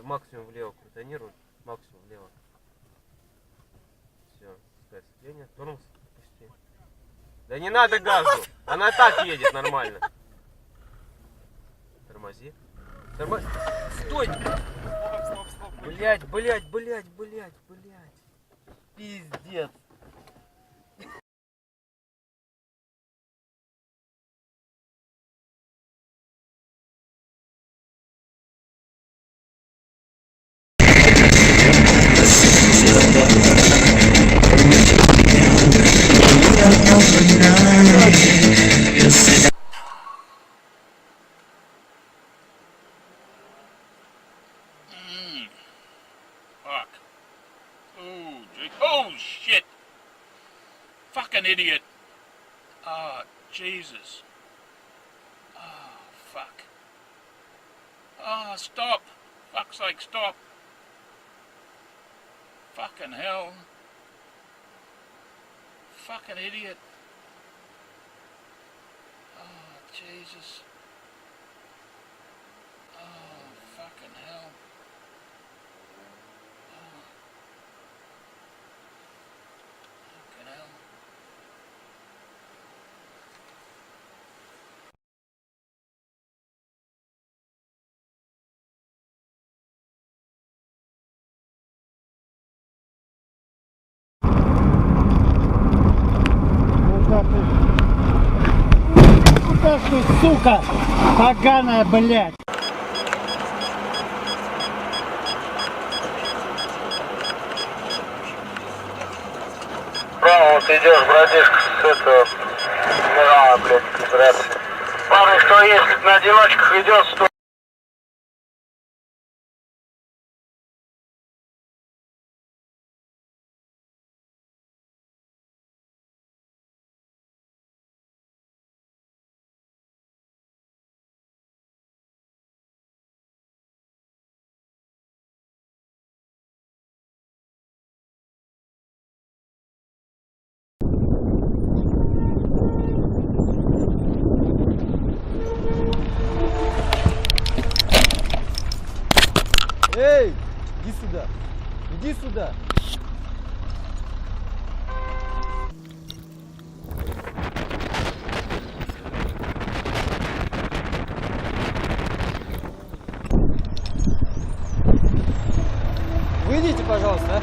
Максимум влево крутани руль. Максимум влево. Все, сцепление. Тормоз опусти. Да не надо газу! Она так едет нормально. Тормози. Тормози. Стой! Стоп. Блять. Пиздец. Fuck. Oh, shit. Fucking idiot. Oh, Jesus. Oh, fuck. Oh, stop. Fuck's sake, stop. Fucking hell. Fucking idiot. Oh, Jesus. Oh, fucking hell. Oh. Fucking hell. Куда ты, сука, поганая, блядь? Право, ты идешь, братишка, с этого Мирана, блядь, федерации. Парни, что если на одиночках идет, то... Эй, иди сюда. Иди сюда. Выйдите, пожалуйста.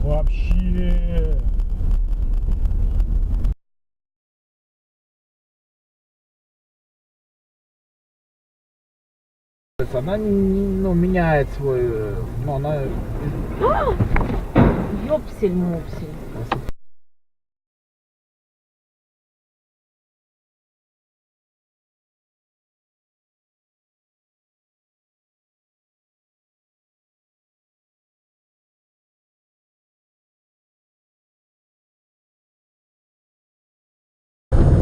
Вообще. Она меняет свой, она... Ёпсель-мопсель.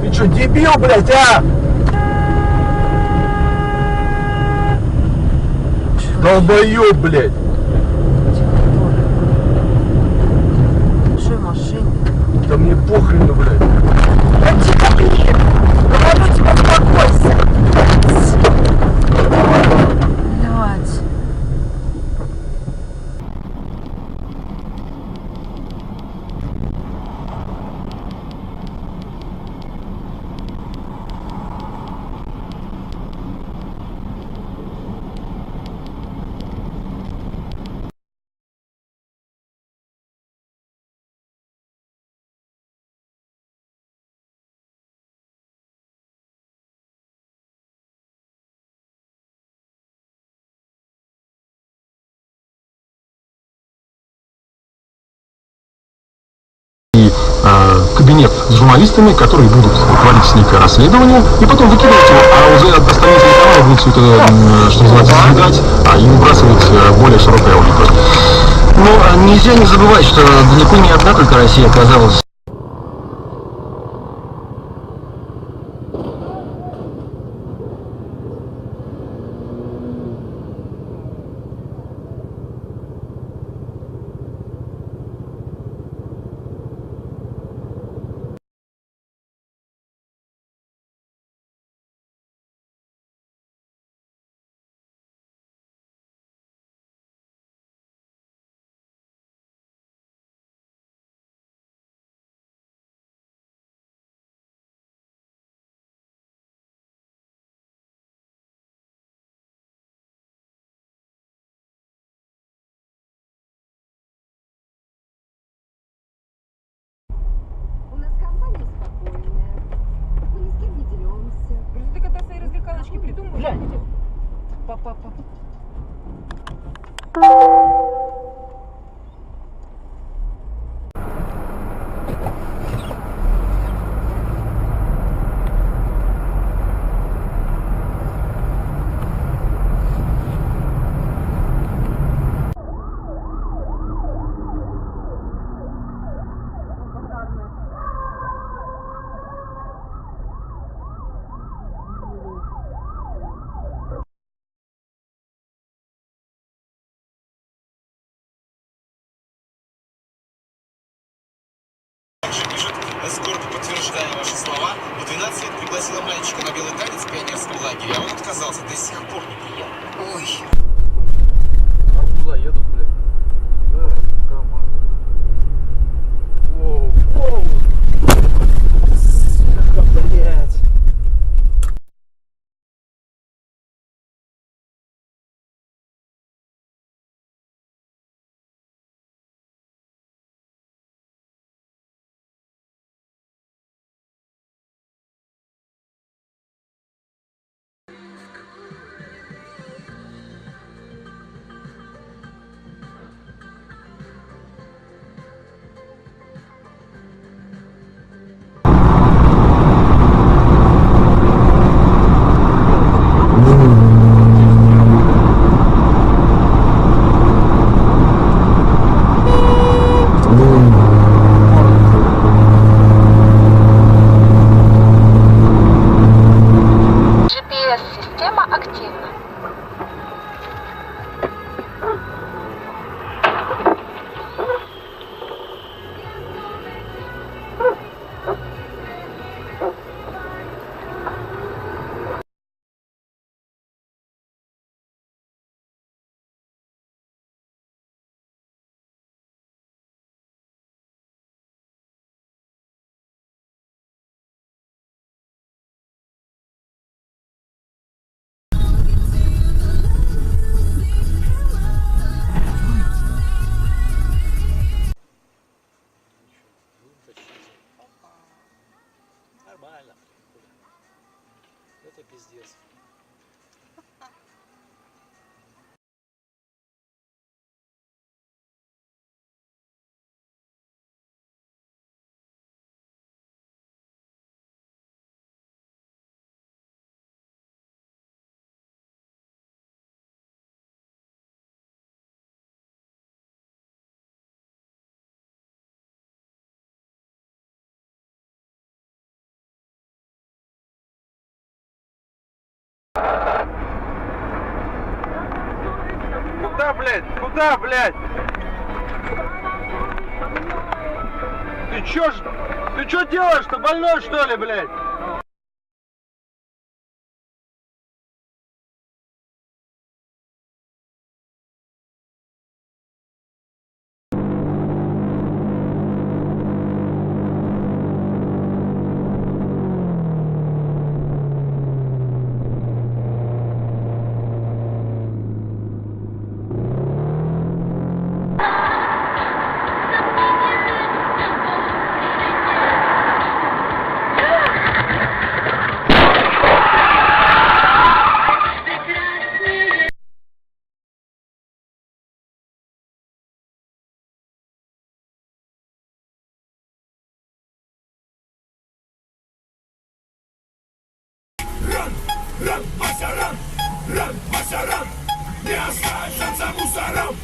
Ты что, дебил, блядь, а? Долбоёб, блядь. Что в машине? Да мне похрену, блядь. Да тихо, блин! Говорю тебе, успокойся! Блядь. кабинет с журналистами, которые будут проводить некое расследование, и потом выкидывать его, а уже остальные телеканалы будут все это, что называется, съедать, и выбрасывать более широкой аудитории. Но нельзя не забывать, что далеко не одна только Россия оказалась. У нас компания спокойная. Мы ни с кем не деремся. Ты когда свои развлекалочки придумаешь? Папа. Эскорт, подтверждая ваши слова, в 12 лет пригласила мальчика на белый танец в пионерском лагере, а он отказался, до сих пор не приехал. Ой. Арбуза едут, блядь. Да, команда. Воу. Сука, блядь. GPS-система активна. Нормально. Это пиздец. Куда, блядь? Куда, блядь? Ты чё делаешь? Ты больной, что ли, блядь? Ран, Вася, ран! Ран, Вася, ран! Не останься за мусором!